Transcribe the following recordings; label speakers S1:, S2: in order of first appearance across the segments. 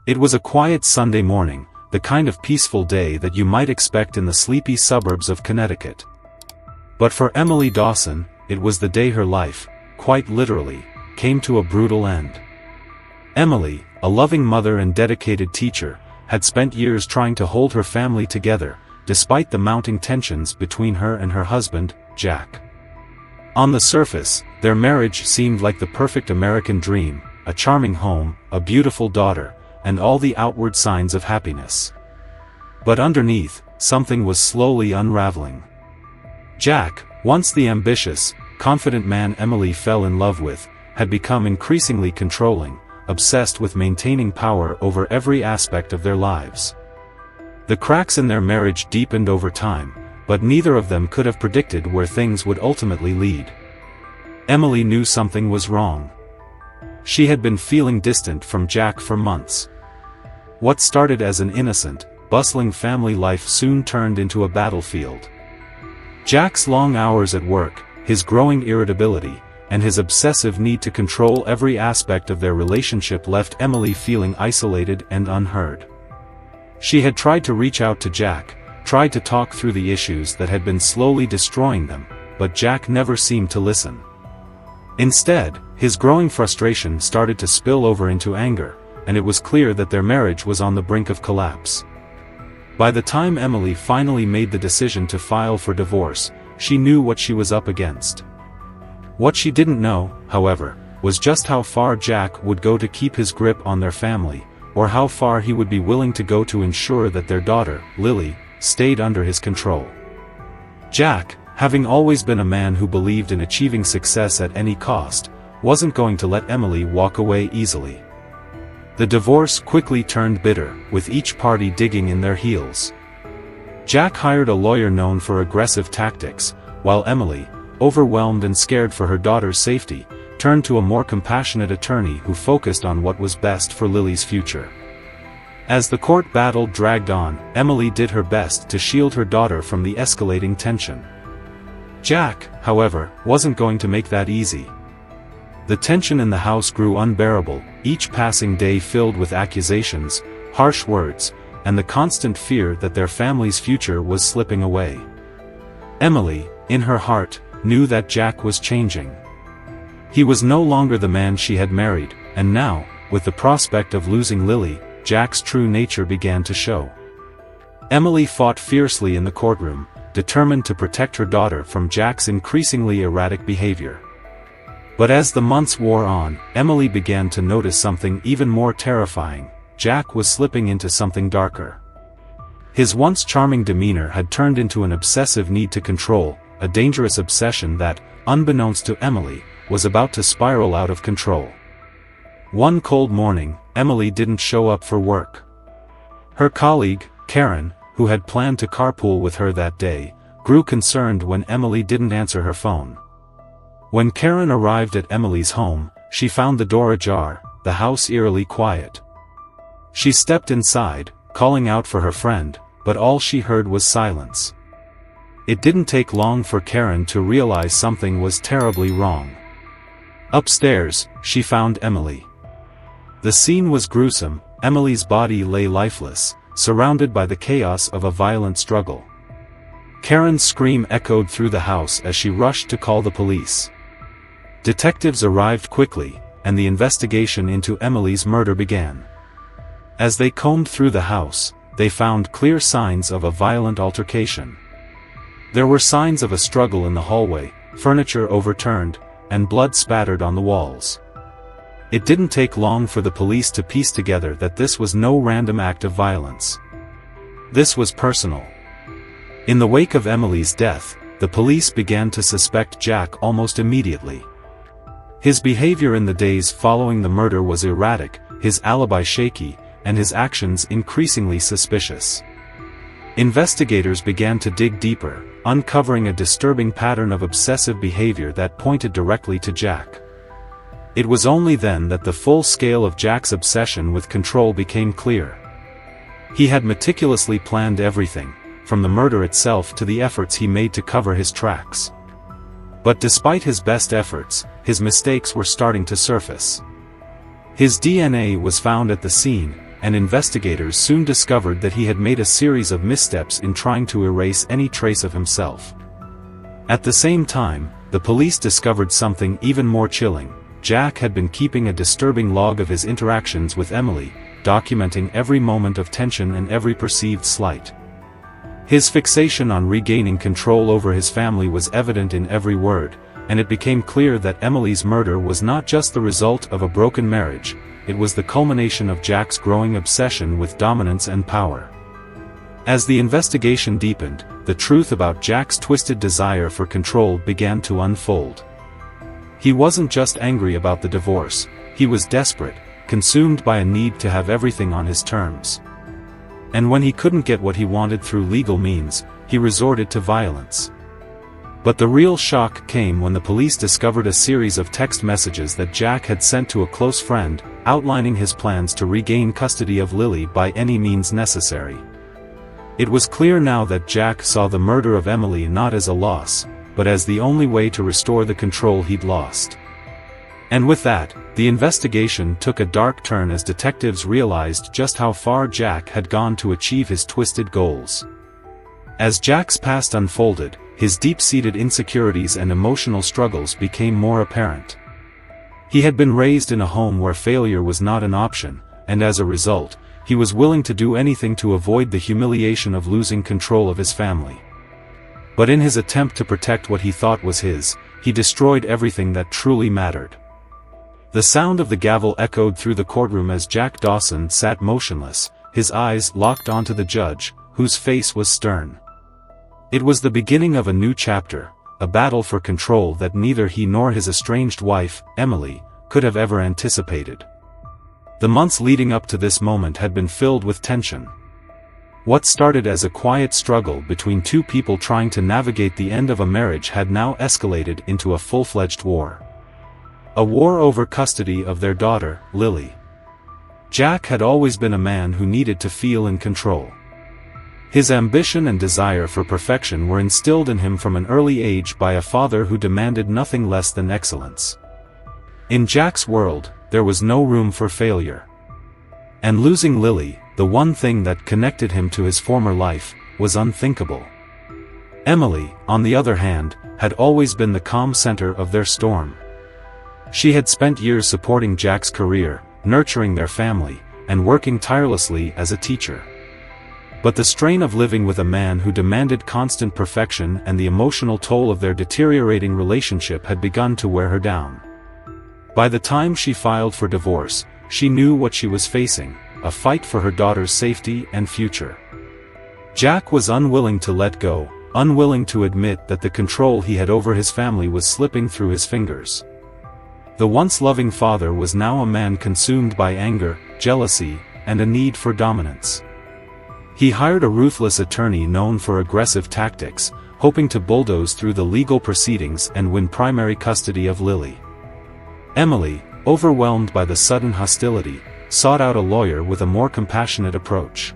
S1: It was a quiet Sunday morning, the kind of peaceful day that you might expect in the sleepy suburbs of Connecticut. But for Emily Dawson, it was the day her life, quite literally, came to a brutal end. Emily, a loving mother and dedicated teacher, had spent years trying to hold her family together, despite the mounting tensions between her and her husband, Jack. On the surface, their marriage seemed like the perfect American dream, a charming home, a beautiful daughter, and all the outward signs of happiness. But underneath, something was slowly unraveling. Jack, once the ambitious, confident man Emily fell in love with, had become increasingly controlling, obsessed with maintaining power over every aspect of their lives. The cracks in their marriage deepened over time, but neither of them could have predicted where things would ultimately lead. Emily knew something was wrong. She had been feeling distant from Jack for months. What started as an innocent, bustling family life soon turned into a battlefield. Jack's long hours at work, his growing irritability, and his obsessive need to control every aspect of their relationship left Emily feeling isolated and unheard. She had tried to reach out to Jack, tried to talk through the issues that had been slowly destroying them, but Jack never seemed to listen. Instead, his growing frustration started to spill over into anger, and it was clear that their marriage was on the brink of collapse. By the time Emily finally made the decision to file for divorce, she knew what she was up against. What she didn't know, however, was just how far Jack would go to keep his grip on their family, or how far he would be willing to go to ensure that their daughter, Lily, stayed under his control. Jack, having always been a man who believed in achieving success at any cost, wasn't going to let Emily walk away easily. The divorce quickly turned bitter, with each party digging in their heels. Jack hired a lawyer known for aggressive tactics, while Emily, overwhelmed and scared for her daughter's safety, turned to a more compassionate attorney who focused on what was best for Lily's future. As the court battle dragged on, Emily did her best to shield her daughter from the escalating tension. Jack, however, wasn't going to make that easy. The tension in the house grew unbearable, each passing day filled with accusations, harsh words, and the constant fear that their family's future was slipping away. Emily, in her heart, knew that Jack was changing. He was no longer the man she had married, and now, with the prospect of losing Lily, Jack's true nature began to show. Emily fought fiercely in the courtroom, determined to protect her daughter from Jack's increasingly erratic behavior. But as the months wore on, Emily began to notice something even more terrifying. Jack was slipping into something darker. His once charming demeanor had turned into an obsessive need to control, a dangerous obsession that, unbeknownst to Emily, was about to spiral out of control. One cold morning, Emily didn't show up for work. Her colleague, Karen, who had planned to carpool with her that day, grew concerned when Emily didn't answer her phone. When Karen arrived at Emily's home, she found the door ajar, the house eerily quiet. She stepped inside, calling out for her friend, but all she heard was silence. It didn't take long for Karen to realize something was terribly wrong. Upstairs, she found Emily. The scene was gruesome. Emily's body lay lifeless, surrounded by the chaos of a violent struggle. Karen's scream echoed through the house as she rushed to call the police. Detectives arrived quickly, and the investigation into Emily's murder began. As they combed through the house, they found clear signs of a violent altercation. There were signs of a struggle in the hallway, furniture overturned, and blood spattered on the walls. It didn't take long for the police to piece together that this was no random act of violence. This was personal. In the wake of Emily's death, the police began to suspect Jack almost immediately. His behavior in the days following the murder was erratic, his alibi shaky, and his actions increasingly suspicious. Investigators began to dig deeper, uncovering a disturbing pattern of obsessive behavior that pointed directly to Jack. It was only then that the full scale of Jack's obsession with control became clear. He had meticulously planned everything, from the murder itself to the efforts he made to cover his tracks. But despite his best efforts, his mistakes were starting to surface. His DNA was found at the scene, and investigators soon discovered that he had made a series of missteps in trying to erase any trace of himself. At the same time, the police discovered something even more chilling. Jack had been keeping a disturbing log of his interactions with Emily, documenting every moment of tension and every perceived slight. His fixation on regaining control over his family was evident in every word, and it became clear that Emily's murder was not just the result of a broken marriage, it was the culmination of Jack's growing obsession with dominance and power. As the investigation deepened, the truth about Jack's twisted desire for control began to unfold. He wasn't just angry about the divorce, he was desperate, consumed by a need to have everything on his terms. And when he couldn't get what he wanted through legal means, he resorted to violence. But the real shock came when the police discovered a series of text messages that Jack had sent to a close friend, outlining his plans to regain custody of Lily by any means necessary. It was clear now that Jack saw the murder of Emily not as a loss, but as the only way to restore the control he'd lost. And with that, the investigation took a dark turn as detectives realized just how far Jack had gone to achieve his twisted goals. As Jack's past unfolded, his deep-seated insecurities and emotional struggles became more apparent. He had been raised in a home where failure was not an option, and as a result, he was willing to do anything to avoid the humiliation of losing control of his family. But in his attempt to protect what he thought was his, he destroyed everything that truly mattered. The sound of the gavel echoed through the courtroom as Jack Dawson sat motionless, his eyes locked onto the judge, whose face was stern. It was the beginning of a new chapter, a battle for control that neither he nor his estranged wife, Emily, could have ever anticipated. The months leading up to this moment had been filled with tension. What started as a quiet struggle between two people trying to navigate the end of a marriage had now escalated into a full-fledged war. A war over custody of their daughter, Lily. Jack had always been a man who needed to feel in control. His ambition and desire for perfection were instilled in him from an early age by a father who demanded nothing less than excellence. In Jack's world, there was no room for failure. And losing Lily, the one thing that connected him to his former life, was unthinkable. Emily, on the other hand, had always been the calm center of their storm. She had spent years supporting Jack's career, nurturing their family, and working tirelessly as a teacher. But the strain of living with a man who demanded constant perfection and the emotional toll of their deteriorating relationship had begun to wear her down. By the time she filed for divorce, she knew what she was facing, a fight for her daughter's safety and future. Jack was unwilling to let go, unwilling to admit that the control he had over his family was slipping through his fingers. The once loving father was now a man consumed by anger, jealousy, and a need for dominance. He hired a ruthless attorney known for aggressive tactics, hoping to bulldoze through the legal proceedings and win primary custody of Lily. Emily, overwhelmed by the sudden hostility, sought out a lawyer with a more compassionate approach.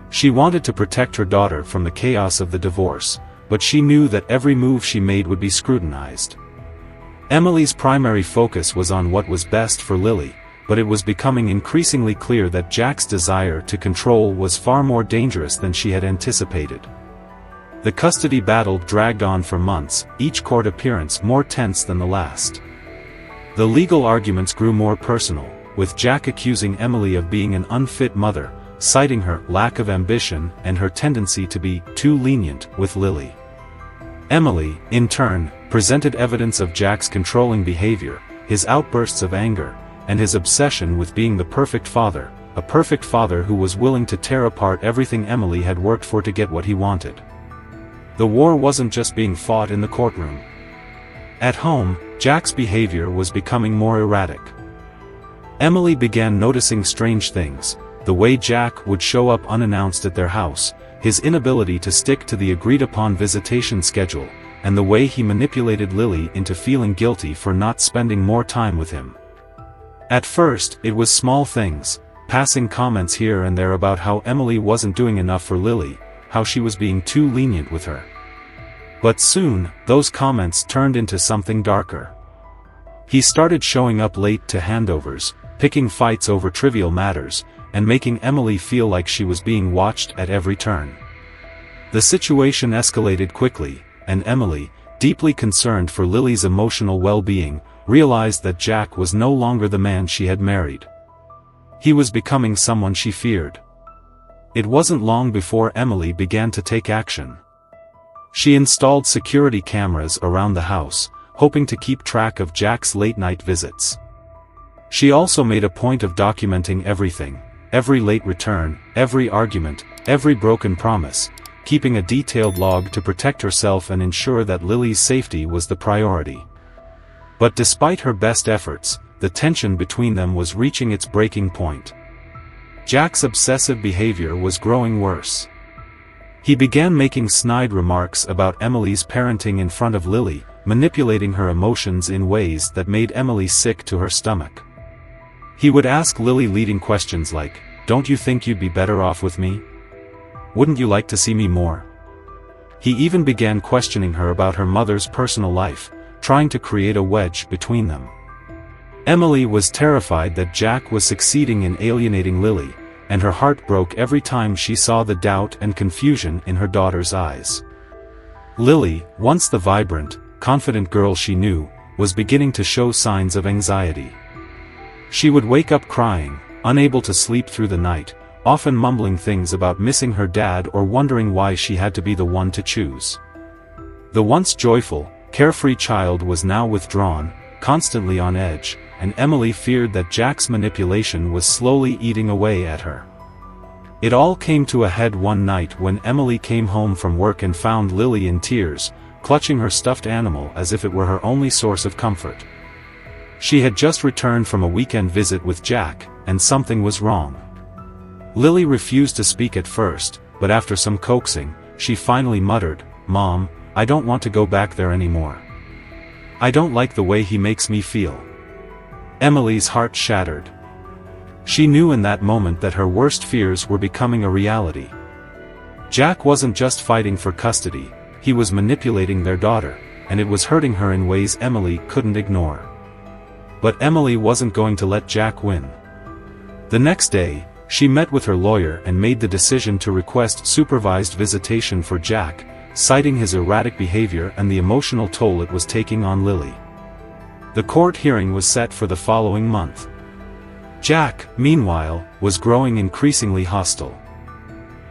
S1: She wanted to protect her daughter from the chaos of the divorce, but she knew that every move she made would be scrutinized. Emily's primary focus was on what was best for Lily, but it was becoming increasingly clear that Jack's desire to control was far more dangerous than she had anticipated. The custody battle dragged on for months, each court appearance more tense than the last. The legal arguments grew more personal, with Jack accusing Emily of being an unfit mother, citing her lack of ambition and her tendency to be too lenient with Lily. Emily, in turn, presented evidence of Jack's controlling behavior, his outbursts of anger, and his obsession with being the perfect father, a perfect father who was willing to tear apart everything Emily had worked for to get what he wanted. The war wasn't just being fought in the courtroom. At home, Jack's behavior was becoming more erratic. Emily began noticing strange things, the way Jack would show up unannounced at their house, his inability to stick to the agreed-upon visitation schedule, and the way he manipulated Lily into feeling guilty for not spending more time with him. At first, it was small things, passing comments here and there about how Emily wasn't doing enough for Lily, how she was being too lenient with her. But soon, those comments turned into something darker. He started showing up late to handovers, picking fights over trivial matters, and making Emily feel like she was being watched at every turn. The situation escalated quickly, and Emily, deeply concerned for Lily's emotional well-being, realized that Jack was no longer the man she had married. He was becoming someone she feared. It wasn't long before Emily began to take action. She installed security cameras around the house, hoping to keep track of Jack's late-night visits. She also made a point of documenting everything, every late return, every argument, every broken promise, keeping a detailed log to protect herself and ensure that Lily's safety was the priority. But despite her best efforts, the tension between them was reaching its breaking point. Jack's obsessive behavior was growing worse. He began making snide remarks about Emily's parenting in front of Lily, manipulating her emotions in ways that made Emily sick to her stomach. He would ask Lily leading questions like, "Don't you think you'd be better off with me? Wouldn't you like to see me more?" He even began questioning her about her mother's personal life, trying to create a wedge between them. Emily was terrified that Jack was succeeding in alienating Lily, and her heart broke every time she saw the doubt and confusion in her daughter's eyes. Lily, once the vibrant, confident girl she knew, was beginning to show signs of anxiety. She would wake up crying, unable to sleep through the night, often mumbling things about missing her dad or wondering why she had to be the one to choose. The once joyful, carefree child was now withdrawn, constantly on edge, and Emily feared that Jack's manipulation was slowly eating away at her. It all came to a head one night when Emily came home from work and found Lily in tears, clutching her stuffed animal as if it were her only source of comfort. She had just returned from a weekend visit with Jack, and something was wrong. Lily refused to speak at first, but after some coaxing, she finally muttered, "Mom, I don't want to go back there anymore. I don't like the way he makes me feel." Emily's heart shattered. She knew in that moment that her worst fears were becoming a reality. Jack wasn't just fighting for custody, he was manipulating their daughter, and it was hurting her in ways Emily couldn't ignore. But Emily wasn't going to let Jack win. The next day, she met with her lawyer and made the decision to request supervised visitation for Jack, citing his erratic behavior and the emotional toll it was taking on Lily. The court hearing was set for the following month. Jack, meanwhile, was growing increasingly hostile.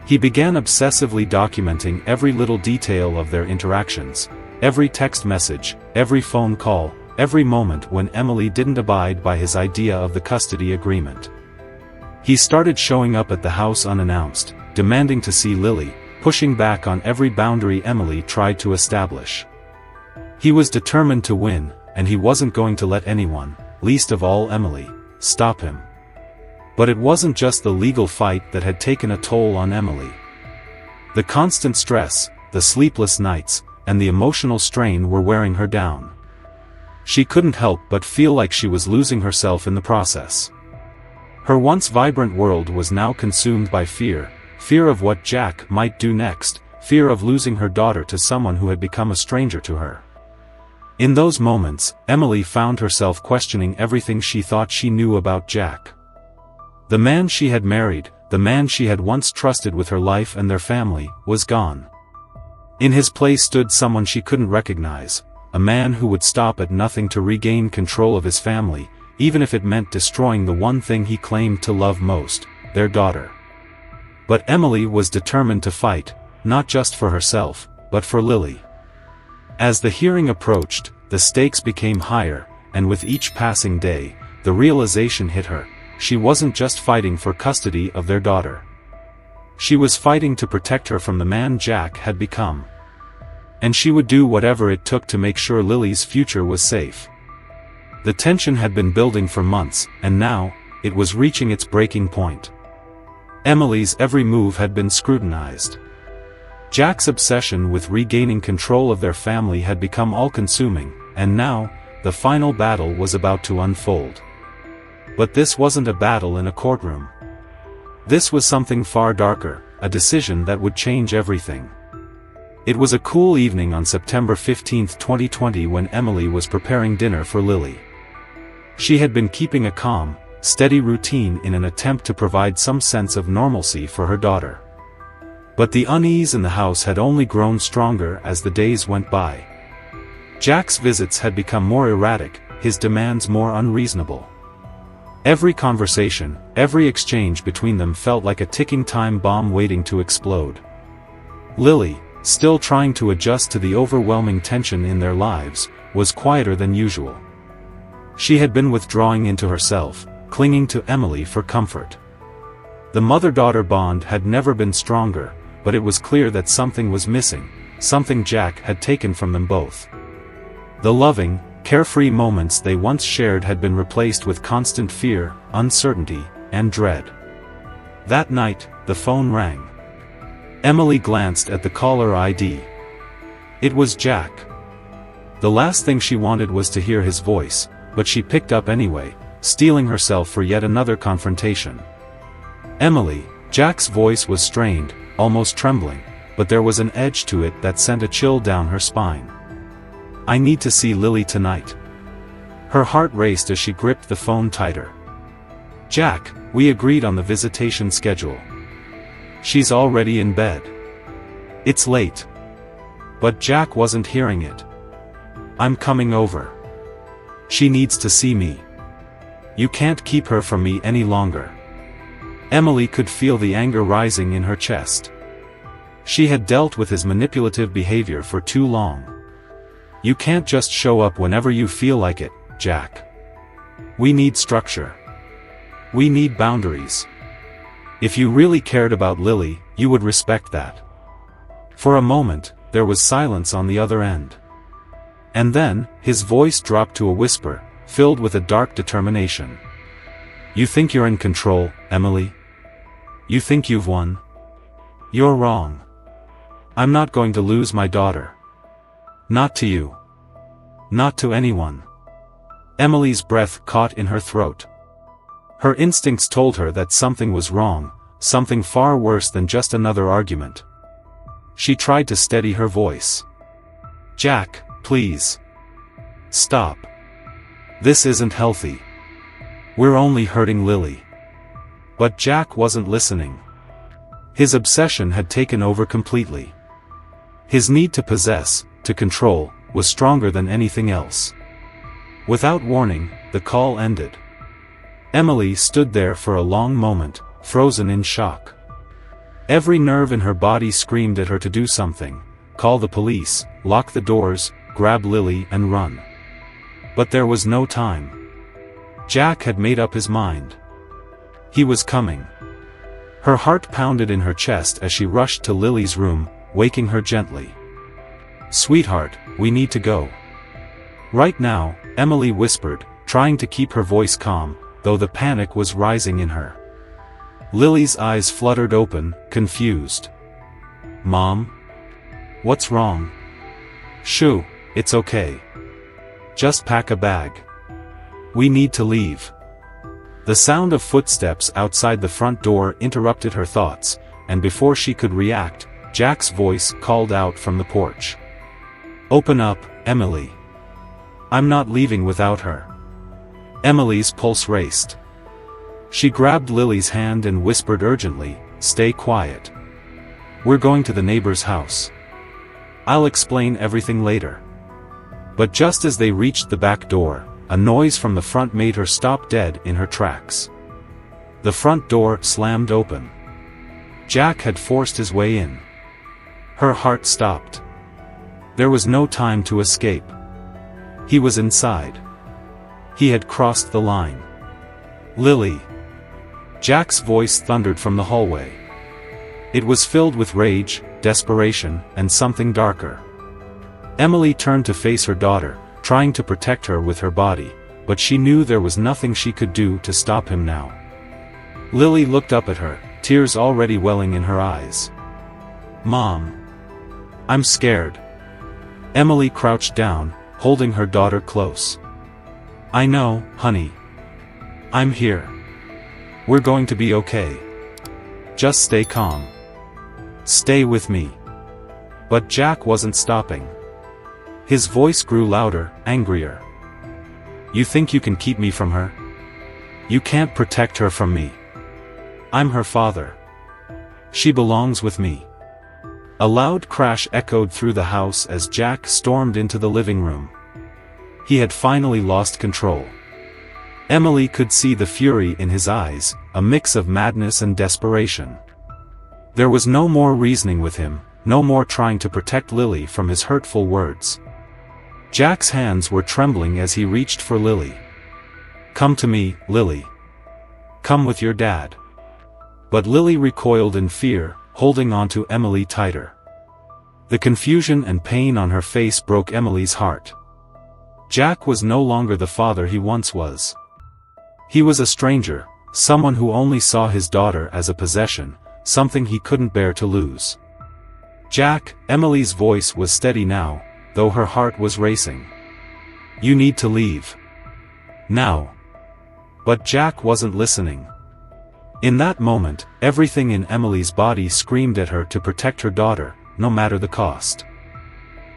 S1: He began obsessively documenting every little detail of their interactions, every text message, every phone call, every moment when Emily didn't abide by his idea of the custody agreement. He started showing up at the house unannounced, demanding to see Lily, pushing back on every boundary Emily tried to establish. He was determined to win, and he wasn't going to let anyone, least of all Emily, stop him. But it wasn't just the legal fight that had taken a toll on Emily. The constant stress, the sleepless nights, and the emotional strain were wearing her down. She couldn't help but feel like she was losing herself in the process. Her once vibrant world was now consumed by fear, fear of what Jack might do next, fear of losing her daughter to someone who had become a stranger to her. In those moments, Emily found herself questioning everything she thought she knew about Jack. The man she had married, the man she had once trusted with her life and their family, was gone. In his place stood someone she couldn't recognize, a man who would stop at nothing to regain control of his family, even if it meant destroying the one thing he claimed to love most, their daughter. But Emily was determined to fight, not just for herself, but for Lily. As the hearing approached, the stakes became higher, and with each passing day, the realization hit her, she wasn't just fighting for custody of their daughter. She was fighting to protect her from the man Jack had become. And she would do whatever it took to make sure Lily's future was safe. The tension had been building for months, and now, it was reaching its breaking point. Emily's every move had been scrutinized. Jack's obsession with regaining control of their family had become all-consuming, and now, the final battle was about to unfold. But this wasn't a battle in a courtroom. This was something far darker, a decision that would change everything. It was a cool evening on September 15, 2020 when Emily was preparing dinner for Lily. She had been keeping a calm, steady routine in an attempt to provide some sense of normalcy for her daughter. But the unease in the house had only grown stronger as the days went by. Jack's visits had become more erratic, his demands more unreasonable. Every conversation, every exchange between them felt like a ticking time bomb waiting to explode. Lily, still trying to adjust to the overwhelming tension in their lives, was quieter than usual. She had been withdrawing into herself, clinging to Emily for comfort. The mother-daughter bond had never been stronger, but it was clear that something was missing, something Jack had taken from them both. The loving, carefree moments they once shared had been replaced with constant fear, uncertainty, and dread. That night, the phone rang. Emily glanced at the caller ID. It was Jack. The last thing she wanted was to hear his voice, but she picked up anyway, steeling herself for yet another confrontation. Emily, Jack's voice was strained, almost trembling, but there was an edge to it that sent a chill down her spine. I need to see Lily tonight. Her heart raced as she gripped the phone tighter. Jack, we agreed on the visitation schedule. She's already in bed. It's late. But Jack wasn't hearing it. I'm coming over. She needs to see me. You can't keep her from me any longer. Emily could feel the anger rising in her chest. She had dealt with his manipulative behavior for too long. You can't just show up whenever you feel like it, Jack. We need structure. We need boundaries. If you really cared about Lily, you would respect that. For a moment, there was silence on the other end. And then, his voice dropped to a whisper, filled with a dark determination. You think you're in control, Emily? You think you've won? You're wrong. I'm not going to lose my daughter. Not to you. Not to anyone. Emily's breath caught in her throat. Her instincts told her that something was wrong, something far worse than just another argument. She tried to steady her voice. Jack, please. Stop. This isn't healthy. We're only hurting Lily. But Jack wasn't listening. His obsession had taken over completely. His need to possess, to control, was stronger than anything else. Without warning, the call ended. Emily stood there for a long moment, frozen in shock. Every nerve in her body screamed at her to do something, call the police, lock the doors, grab Lily and run. But there was no time. Jack had made up his mind. He was coming. Her heart pounded in her chest as she rushed to Lily's room, waking her gently. Sweetheart, we need to go. Right now, Emily whispered, trying to keep her voice calm, though the panic was rising in her. Lily's eyes fluttered open, confused. Mom? What's wrong? Shoo, it's okay. Just pack a bag. We need to leave. The sound of footsteps outside the front door interrupted her thoughts, and before she could react, Jack's voice called out from the porch. Open up, Emily. I'm not leaving without her. Emily's pulse raced. She grabbed Lily's hand and whispered urgently, stay quiet. We're going to the neighbor's house. I'll explain everything later. But just as they reached the back door, a noise from the front made her stop dead in her tracks. The front door slammed open. Jack had forced his way in. Her heart stopped. There was no time to escape. He was inside. He had crossed the line. Lily. Jack's voice thundered from the hallway. It was filled with rage, desperation, and something darker. Emily turned to face her daughter, trying to protect her with her body, but she knew there was nothing she could do to stop him now. Lily looked up at her, tears already welling in her eyes. Mom. I'm scared. Emily crouched down, holding her daughter close. I know, honey. I'm here. We're going to be okay. Just stay calm. Stay with me. But Jack wasn't stopping. His voice grew louder, angrier. You think you can keep me from her? You can't protect her from me. I'm her father. She belongs with me." A loud crash echoed through the house as Jack stormed into the living room. He had finally lost control. Emily could see the fury in his eyes, a mix of madness and desperation. There was no more reasoning with him, no more trying to protect Lily from his hurtful words. Jack's hands were trembling as he reached for Lily. "Come to me, Lily. Come with your dad." But Lily recoiled in fear, holding on to Emily tighter. The confusion and pain on her face broke Emily's heart. Jack was no longer the father he once was. He was a stranger, someone who only saw his daughter as a possession, something he couldn't bear to lose. "Jack," Emily's voice was steady now, though her heart was racing. "You need to leave. Now." But Jack wasn't listening. In that moment, everything in Emily's body screamed at her to protect her daughter, no matter the cost.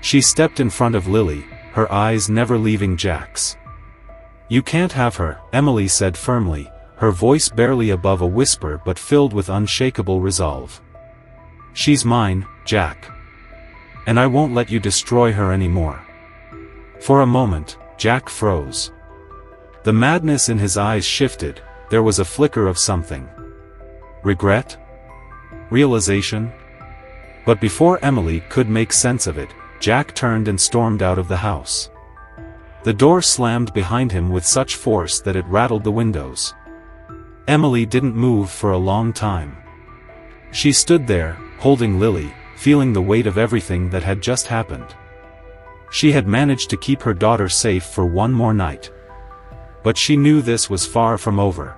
S1: She stepped in front of Lily, her eyes never leaving Jack's. "You can't have her," Emily said firmly, her voice barely above a whisper but filled with unshakable resolve. "She's mine, Jack. And I won't let you destroy her anymore." For a moment, Jack froze. The madness in his eyes shifted, there was a flicker of something. Regret? Realization? But before Emily could make sense of it, Jack turned and stormed out of the house. The door slammed behind him with such force that it rattled the windows. Emily didn't move for a long time. She stood there, holding Lily, feeling the weight of everything that had just happened. She had managed to keep her daughter safe for one more night. But she knew this was far from over.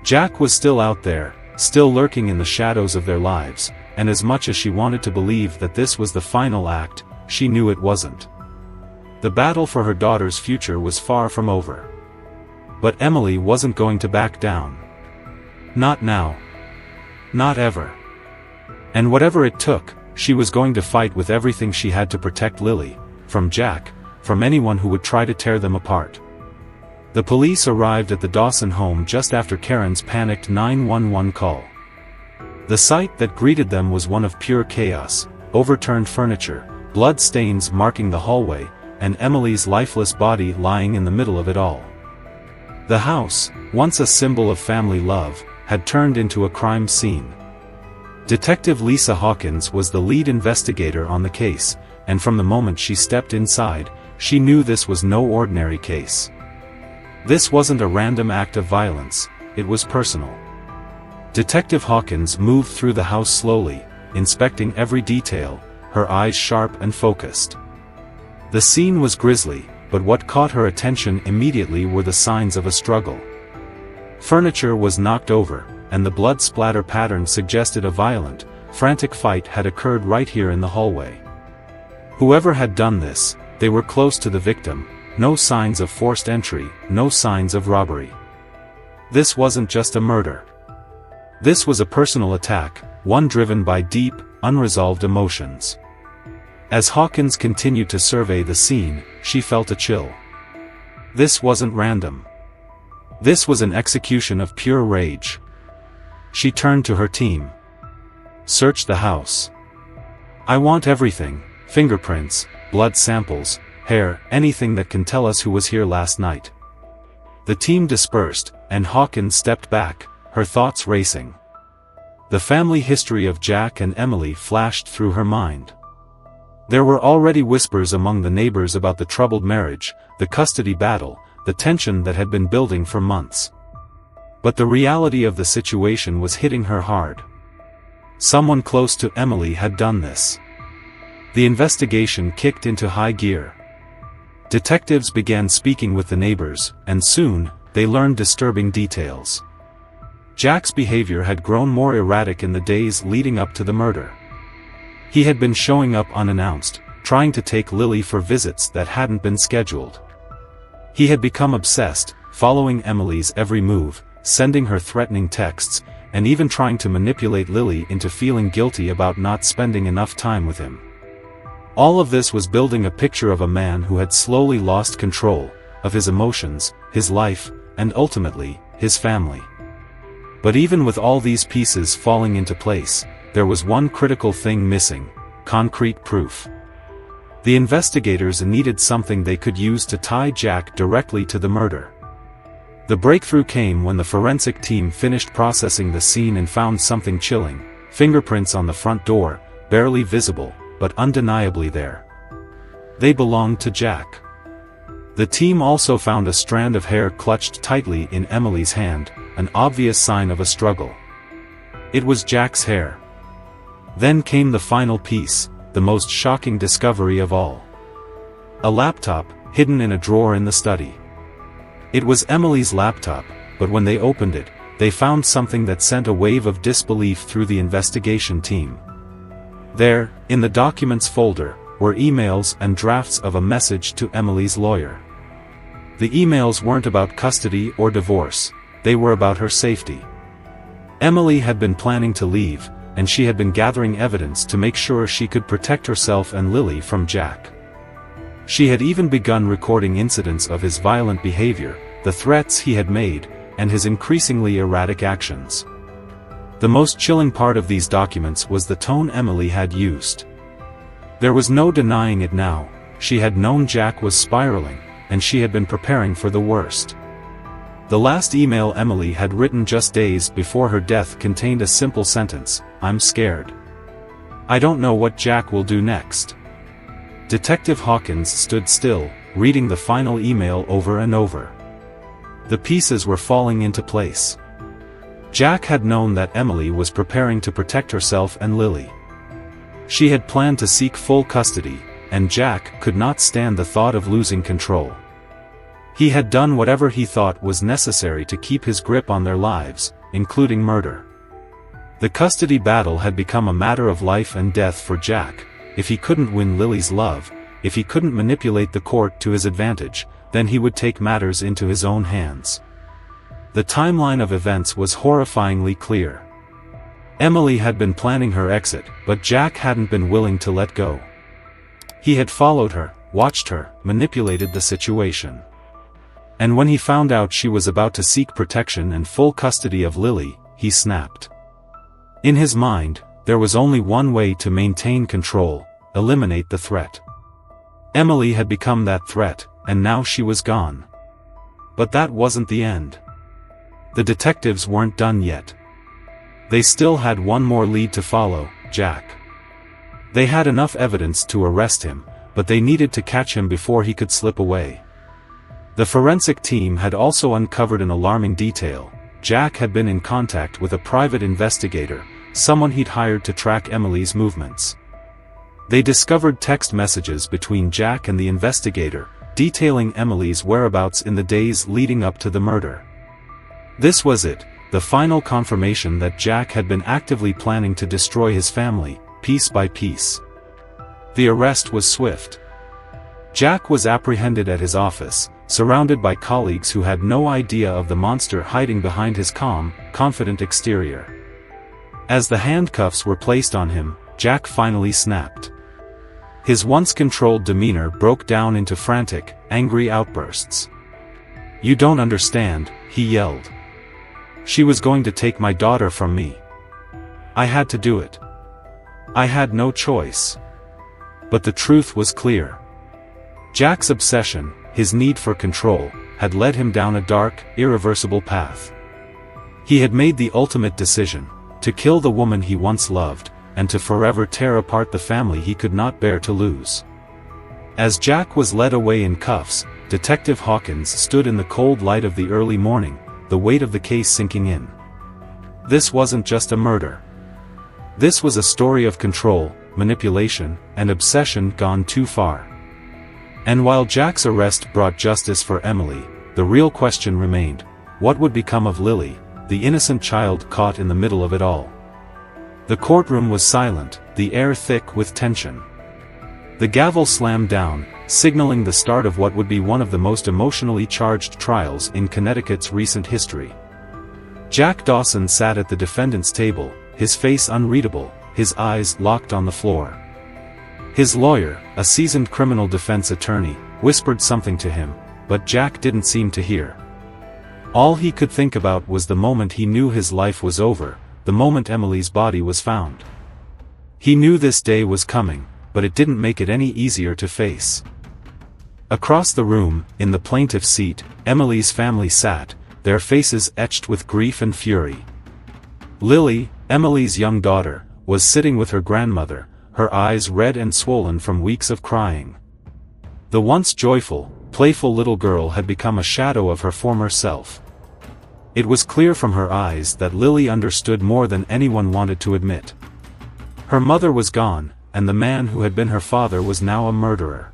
S1: Jack was still out there, still lurking in the shadows of their lives, and as much as she wanted to believe that this was the final act, she knew it wasn't. The battle for her daughter's future was far from over. But Emily wasn't going to back down. Not now. Not ever. And whatever it took, she was going to fight with everything she had to protect Lily, from Jack, from anyone who would try to tear them apart. The police arrived at the Dawson home just after Karen's panicked 911 call. The sight that greeted them was one of pure chaos: overturned furniture, blood stains marking the hallway, and Emily's lifeless body lying in the middle of it all. The house, once a symbol of family love, had turned into a crime scene. Detective Lisa Hawkins was the lead investigator on the case, and from the moment she stepped inside, she knew this was no ordinary case. This wasn't a random act of violence, it was personal. Detective Hawkins moved through the house slowly, inspecting every detail, her eyes sharp and focused. The scene was grisly, but what caught her attention immediately were the signs of a struggle. Furniture was knocked over, and the blood splatter pattern suggested a violent, frantic fight had occurred right here in the hallway. Whoever had done this, they were close to the victim. No signs of forced entry, no signs of robbery. This wasn't just a murder. This was a personal attack, one driven by deep, unresolved emotions. As Hawkins continued to survey the scene, she felt a chill. This wasn't random. This was an execution of pure rage. She turned to her team. "Search the house. I want everything: fingerprints, blood samples, hair, anything that can tell us who was here last night." The team dispersed, and Hawkins stepped back, her thoughts racing. The family history of Jack and Emily flashed through her mind. There were already whispers among the neighbors about the troubled marriage, the custody battle, the tension that had been building for months. But the reality of the situation was hitting her hard. Someone close to Emily had done this. The investigation kicked into high gear. Detectives began speaking with the neighbors, and soon, they learned disturbing details. Jack's behavior had grown more erratic in the days leading up to the murder. He had been showing up unannounced, trying to take Lily for visits that hadn't been scheduled. He had become obsessed, following Emily's every move, sending her threatening texts, and even trying to manipulate Lily into feeling guilty about not spending enough time with him. All of this was building a picture of a man who had slowly lost control of his emotions, his life, and ultimately, his family. But even with all these pieces falling into place, there was one critical thing missing: concrete proof. The investigators needed something they could use to tie Jack directly to the murder. The breakthrough came when the forensic team finished processing the scene and found something chilling: fingerprints on the front door, barely visible, but undeniably there. They belonged to Jack. The team also found a strand of hair clutched tightly in Emily's hand, an obvious sign of a struggle. It was Jack's hair. Then came the final piece, the most shocking discovery of all. A laptop, hidden in a drawer in the study. It was Emily's laptop, but when they opened it, they found something that sent a wave of disbelief through the investigation team. There, in the documents folder, were emails and drafts of a message to Emily's lawyer. The emails weren't about custody or divorce, they were about her safety. Emily had been planning to leave, and she had been gathering evidence to make sure she could protect herself and Lily from Jack. She had even begun recording incidents of his violent behavior, the threats he had made, and his increasingly erratic actions. The most chilling part of these documents was the tone Emily had used. There was no denying it now: she had known Jack was spiraling, and she had been preparing for the worst. The last email Emily had written just days before her death contained a simple sentence: "I'm scared. I don't know what Jack will do next." Detective Hawkins stood still, reading the final email over and over. The pieces were falling into place. Jack had known that Emily was preparing to protect herself and Lily. She had planned to seek full custody, and Jack could not stand the thought of losing control. He had done whatever he thought was necessary to keep his grip on their lives, including murder. The custody battle had become a matter of life and death for Jack. If he couldn't win Lily's love, if he couldn't manipulate the court to his advantage, then he would take matters into his own hands. The timeline of events was horrifyingly clear. Emily had been planning her exit, but Jack hadn't been willing to let go. He had followed her, watched her, manipulated the situation. And when he found out she was about to seek protection and full custody of Lily, he snapped. In his mind, there was only one way to maintain control: eliminate the threat. Emily had become that threat, and now she was gone. But that wasn't the end. The detectives weren't done yet. They still had one more lead to follow: Jack. They had enough evidence to arrest him, but they needed to catch him before he could slip away. The forensic team had also uncovered an alarming detail: Jack had been in contact with a private investigator, someone he'd hired to track Emily's movements. They discovered text messages between Jack and the investigator, detailing Emily's whereabouts in the days leading up to the murder. This was it, the final confirmation that Jack had been actively planning to destroy his family, piece by piece. The arrest was swift. Jack was apprehended at his office, surrounded by colleagues who had no idea of the monster hiding behind his calm, confident exterior. As the handcuffs were placed on him, Jack finally snapped. His once controlled demeanor broke down into frantic, angry outbursts. "You don't understand," he yelled. "She was going to take my daughter from me. I had to do it. I had no choice." But the truth was clear. Jack's obsession, his need for control, had led him down a dark, irreversible path. He had made the ultimate decision: to kill the woman he once loved, and to forever tear apart the family he could not bear to lose. As Jack was led away in cuffs, Detective Hawkins stood in the cold light of the early morning, the weight of the case sinking in. This wasn't just a murder. This was a story of control, manipulation, and obsession gone too far. And while Jack's arrest brought justice for Emily, the real question remained: what would become of Lily, the innocent child caught in the middle of it all? The courtroom was silent, the air thick with tension. The gavel slammed down, signaling the start of what would be one of the most emotionally charged trials in Connecticut's recent history. Jack Dawson sat at the defendant's table, his face unreadable, his eyes locked on the floor. His lawyer, a seasoned criminal defense attorney, whispered something to him, but Jack didn't seem to hear. All he could think about was the moment he knew his life was over, the moment Emily's body was found. He knew this day was coming, but it didn't make it any easier to face. Across the room, in the plaintiff's seat, Emily's family sat, their faces etched with grief and fury. Lily, Emily's young daughter, was sitting with her grandmother, her eyes red and swollen from weeks of crying. The once joyful, playful little girl had become a shadow of her former self. It was clear from her eyes that Lily understood more than anyone wanted to admit. Her mother was gone, and the man who had been her father was now a murderer.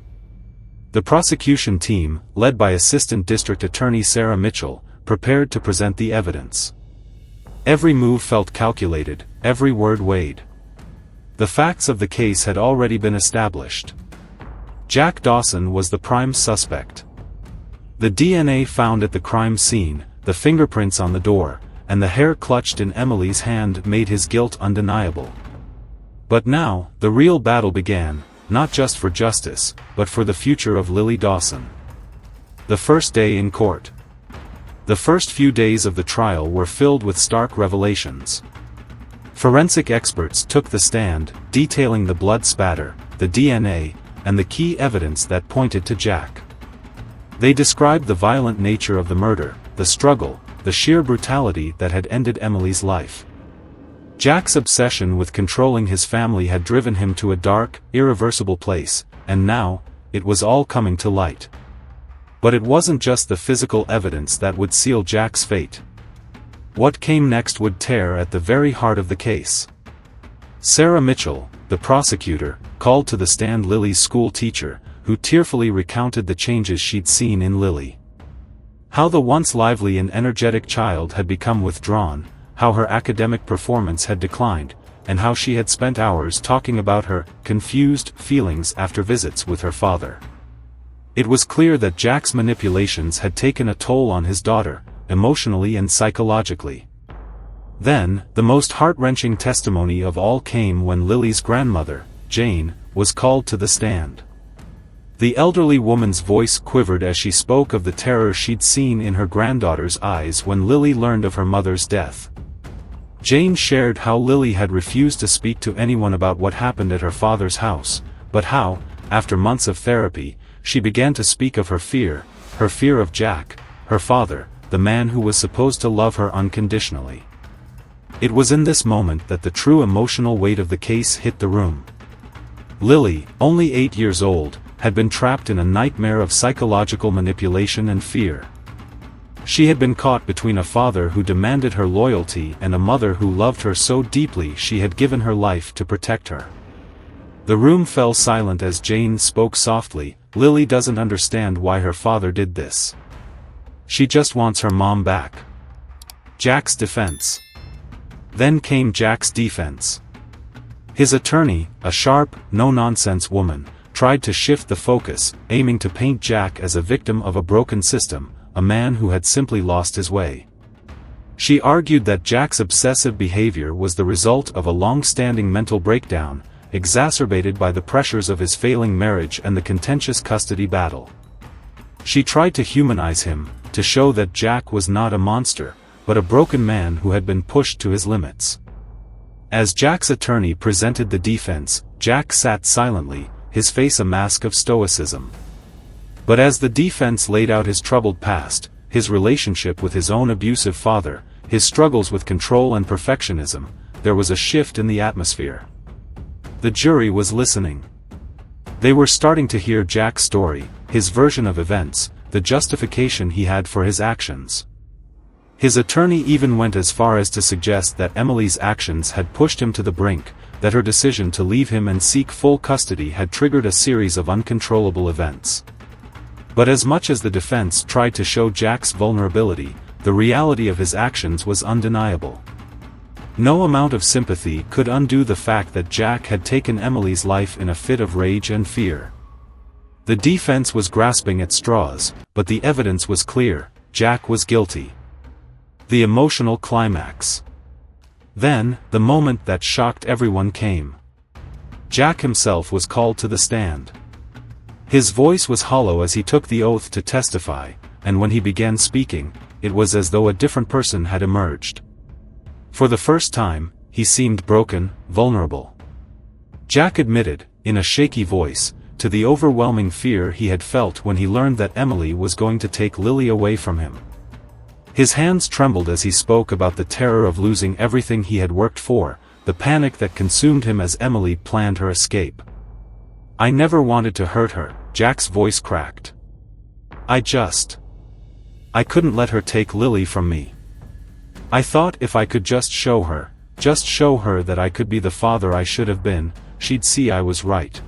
S1: The prosecution team, led by Assistant District Attorney Sarah Mitchell, prepared to present the evidence. Every move felt calculated, every word weighed. The facts of the case had already been established. Jack Dawson was the prime suspect. The DNA found at the crime scene, the fingerprints on the door, and the hair clutched in Emily's hand made his guilt undeniable. But now, the real battle began, not just for justice, but for the future of Lily Dawson. The first day in court. The first few days of the trial were filled with stark revelations. Forensic experts took the stand, detailing the blood spatter, the DNA, and the key evidence that pointed to Jack. They described the violent nature of the murder, the struggle, the sheer brutality that had ended Emily's life. Jack's obsession with controlling his family had driven him to a dark, irreversible place, and now, it was all coming to light. But it wasn't just the physical evidence that would seal Jack's fate. What came next would tear at the very heart of the case. Sarah Mitchell, the prosecutor, called to the stand Lily's school teacher, who tearfully recounted the changes she'd seen in Lily. How the once lively and energetic child had become withdrawn, how her academic performance had declined, and how she had spent hours talking about her confused feelings after visits with her father. It was clear that Jack's manipulations had taken a toll on his daughter, emotionally and psychologically. Then, the most heart-wrenching testimony of all came when Lily's grandmother, Jane, was called to the stand. The elderly woman's voice quivered as she spoke of the terror she'd seen in her granddaughter's eyes when Lily learned of her mother's death. Jane shared how Lily had refused to speak to anyone about what happened at her father's house, but how, after months of therapy, she began to speak of her fear of Jack, her father, the man who was supposed to love her unconditionally. It was in this moment that the true emotional weight of the case hit the room. Lily, only 8 years old, had been trapped in a nightmare of psychological manipulation and fear. She had been caught between a father who demanded her loyalty and a mother who loved her so deeply she had given her life to protect her. The room fell silent as Jane spoke softly. Lily doesn't understand why her father did this. She just wants her mom back. Jack's defense. Then came Jack's defense. His attorney, a sharp, no-nonsense woman, tried to shift the focus, aiming to paint Jack as a victim of a broken system, a man who had simply lost his way. She argued that Jack's obsessive behavior was the result of a long-standing mental breakdown, exacerbated by the pressures of his failing marriage and the contentious custody battle. She tried to humanize him, to show that Jack was not a monster, but a broken man who had been pushed to his limits. As Jack's attorney presented the defense, Jack sat silently, his face a mask of stoicism. But as the defense laid out his troubled past, his relationship with his own abusive father, his struggles with control and perfectionism, there was a shift in the atmosphere. The jury was listening. They were starting to hear Jack's story, his version of events, the justification he had for his actions. His attorney even went as far as to suggest that Emily's actions had pushed him to the brink, that her decision to leave him and seek full custody had triggered a series of uncontrollable events. But as much as the defense tried to show Jack's vulnerability, the reality of his actions was undeniable. No amount of sympathy could undo the fact that Jack had taken Emily's life in a fit of rage and fear. The defense was grasping at straws, but the evidence was clear: Jack was guilty. The emotional climax. Then, the moment that shocked everyone came. Jack himself was called to the stand. His voice was hollow as he took the oath to testify, and when he began speaking, it was as though a different person had emerged. For the first time, he seemed broken, vulnerable. Jack admitted, in a shaky voice, to the overwhelming fear he had felt when he learned that Emily was going to take Lily away from him. His hands trembled as he spoke about the terror of losing everything he had worked for, the panic that consumed him as Emily planned her escape. "I never wanted to hurt her," Jack's voice cracked. I couldn't let her take Lily from me. I thought if I could just show her that I could be the father I should have been, she'd see I was right.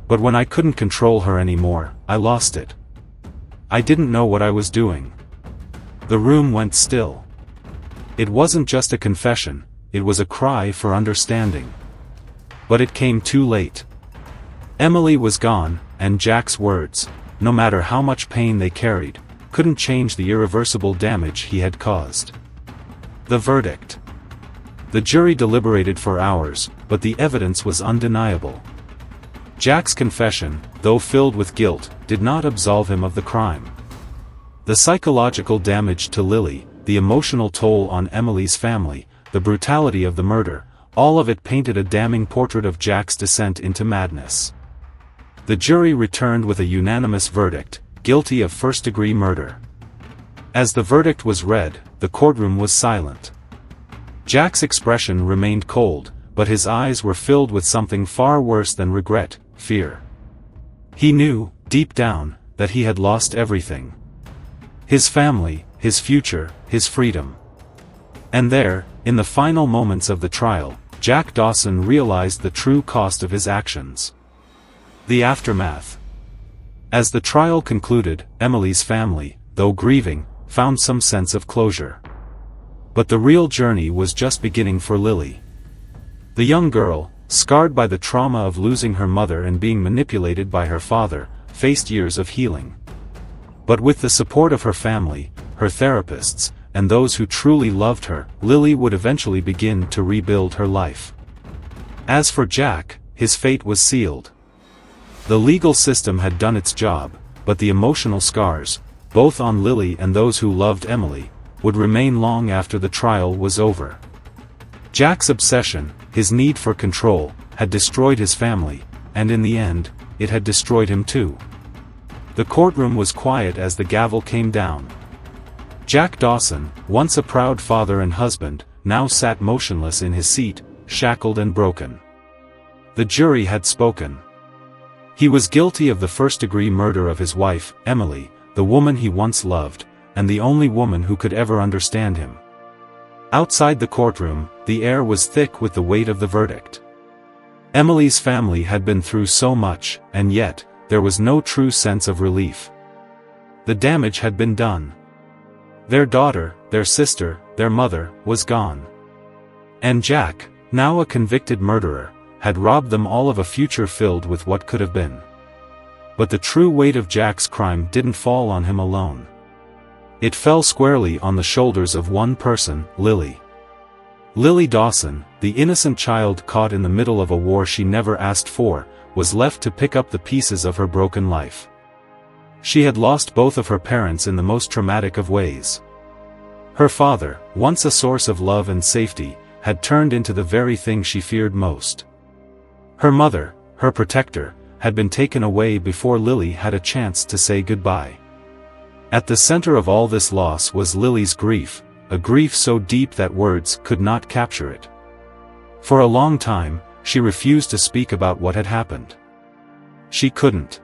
S1: But when I couldn't control her anymore, I lost it. I didn't know what I was doing." The room went still. It wasn't just a confession, it was a cry for understanding. But it came too late. Emily was gone, and Jack's words, no matter how much pain they carried, couldn't change the irreversible damage he had caused. The verdict. The jury deliberated for hours, but the evidence was undeniable. Jack's confession, though filled with guilt, did not absolve him of the crime. The psychological damage to Lily, the emotional toll on Emily's family, the brutality of the murder, all of it painted a damning portrait of Jack's descent into madness. The jury returned with a unanimous verdict, guilty of first-degree murder. As the verdict was read, the courtroom was silent. Jack's expression remained cold, but his eyes were filled with something far worse than regret, fear. He knew, deep down, that he had lost everything. His family, his future, his freedom. And there, in the final moments of the trial, Jack Dawson realized the true cost of his actions. The aftermath. As the trial concluded, Emily's family, though grieving, found some sense of closure. But the real journey was just beginning for Lily. The young girl, scarred by the trauma of losing her mother and being manipulated by her father, faced years of healing. But with the support of her family, her therapists, and those who truly loved her, Lily would eventually begin to rebuild her life. As for Jack, his fate was sealed. The legal system had done its job, but the emotional scars, both on Lily and those who loved Emily, would remain long after the trial was over. Jack's obsession, his need for control, had destroyed his family, and in the end, it had destroyed him too. The courtroom was quiet as the gavel came down. Jack Dawson, once a proud father and husband, now sat motionless in his seat, shackled and broken. The jury had spoken. He was guilty of the first-degree murder of his wife, Emily, the woman he once loved, and the only woman who could ever understand him. Outside the courtroom, the air was thick with the weight of the verdict. Emily's family had been through so much, and yet, there was no true sense of relief. The damage had been done. Their daughter, their sister, their mother, was gone. And Jack, now a convicted murderer, had robbed them all of a future filled with what could have been. But the true weight of Jack's crime didn't fall on him alone. It fell squarely on the shoulders of one person, Lily. Lily Dawson, the innocent child caught in the middle of a war she never asked for, was left to pick up the pieces of her broken life. She had lost both of her parents in the most traumatic of ways. Her father, once a source of love and safety, had turned into the very thing she feared most. Her mother, her protector, had been taken away before Lily had a chance to say goodbye. At the center of all this loss was Lily's grief, a grief so deep that words could not capture it. For a long time, she refused to speak about what had happened. She couldn't.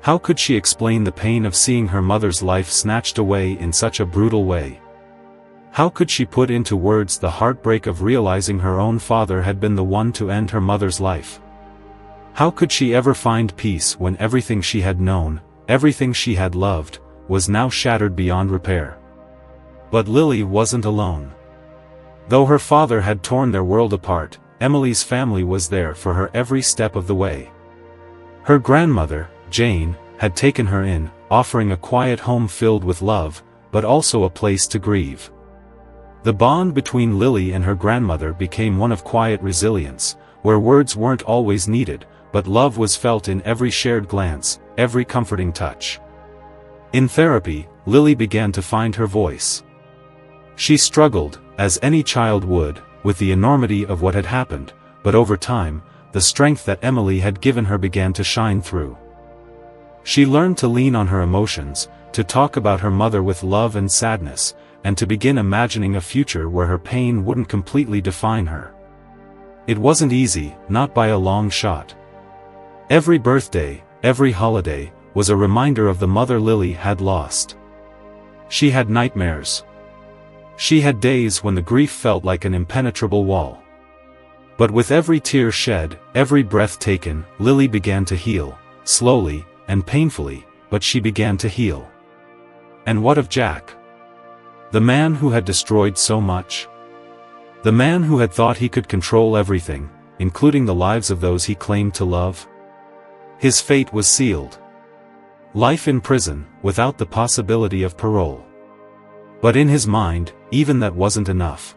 S1: How could she explain the pain of seeing her mother's life snatched away in such a brutal way? How could she put into words the heartbreak of realizing her own father had been the one to end her mother's life? How could she ever find peace when everything she had known, everything she had loved, was now shattered beyond repair? But Lily wasn't alone. Though her father had torn their world apart, Emily's family was there for her every step of the way. Her grandmother, Jane, had taken her in, offering a quiet home filled with love, but also a place to grieve. The bond between Lily and her grandmother became one of quiet resilience, where words weren't always needed, but love was felt in every shared glance, every comforting touch. In therapy, Lily began to find her voice. She struggled, as any child would, with the enormity of what had happened, but over time, the strength that Emily had given her began to shine through. She learned to lean on her emotions, to talk about her mother with love and sadness, and to begin imagining a future where her pain wouldn't completely define her. It wasn't easy, not by a long shot. Every birthday, every holiday, was a reminder of the mother Lily had lost. She had nightmares. She had days when the grief felt like an impenetrable wall. But with every tear shed, every breath taken, Lily began to heal, slowly and painfully, but she began to heal. And what of Jack? The man who had destroyed so much? The man who had thought he could control everything, including the lives of those he claimed to love? His fate was sealed. Life in prison, without the possibility of parole. But in his mind, even that wasn't enough.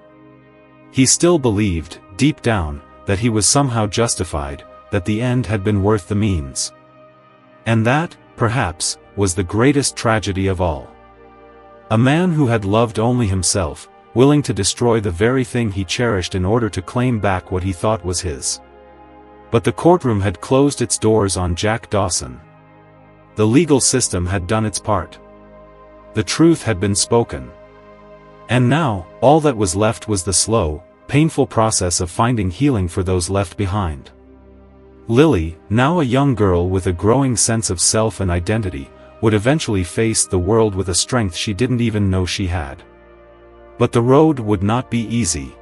S1: He still believed, deep down, that he was somehow justified, that the end had been worth the means. And that, perhaps, was the greatest tragedy of all. A man who had loved only himself, willing to destroy the very thing he cherished in order to claim back what he thought was his. But the courtroom had closed its doors on Jack Dawson. The legal system had done its part. The truth had been spoken. And now, all that was left was the slow, painful process of finding healing for those left behind. Lily, now a young girl with a growing sense of self and identity, would eventually face the world with a strength she didn't even know she had. But the road would not be easy.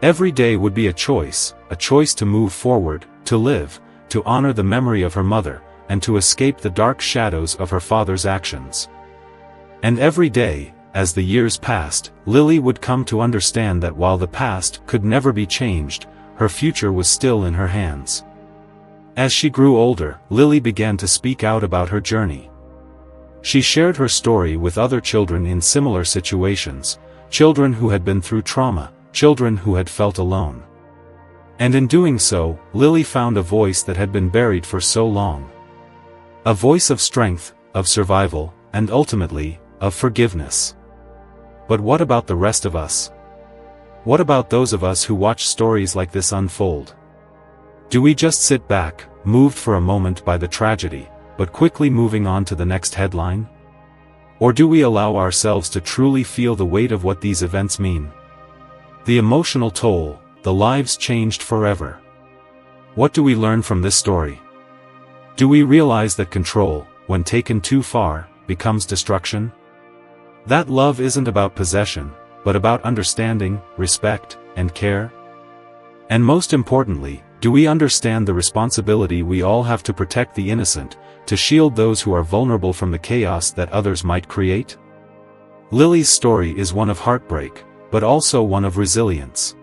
S1: Every day would be a choice to move forward, to live, to honor the memory of her mother, and to escape the dark shadows of her father's actions. And every day, as the years passed, Lily would come to understand that while the past could never be changed, her future was still in her hands. As she grew older, Lily began to speak out about her journey. She shared her story with other children in similar situations, children who had been through trauma, children who had felt alone. And in doing so, Lily found a voice that had been buried for so long. A voice of strength, of survival, and ultimately, of forgiveness. But what about the rest of us? What about those of us who watch stories like this unfold? Do we just sit back, moved for a moment by the tragedy, but quickly moving on to the next headline? Or do we allow ourselves to truly feel the weight of what these events mean? The emotional toll, the lives changed forever. What do we learn from this story? Do we realize that control, when taken too far, becomes destruction? That love isn't about possession, but about understanding, respect, and care? And most importantly, do we understand the responsibility we all have to protect the innocent, to shield those who are vulnerable from the chaos that others might create? Lily's story is one of heartbreak, but also one of resilience.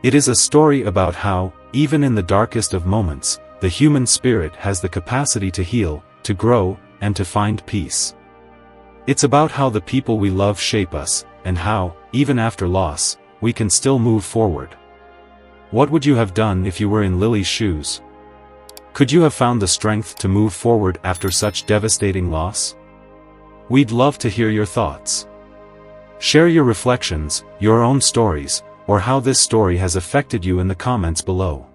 S1: It is a story about how, even in the darkest of moments, the human spirit has the capacity to heal, to grow, and to find peace. It's about how the people we love shape us, and how, even after loss, we can still move forward. What would you have done if you were in Lily's shoes? Could you have found the strength to move forward after such devastating loss? We'd love to hear your thoughts. Share your reflections, your own stories, or how this story has affected you in the comments below.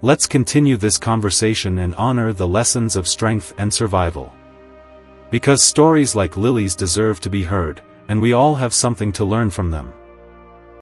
S1: Let's continue this conversation and honor the lessons of strength and survival. Because stories like Lily's deserve to be heard, and we all have something to learn from them.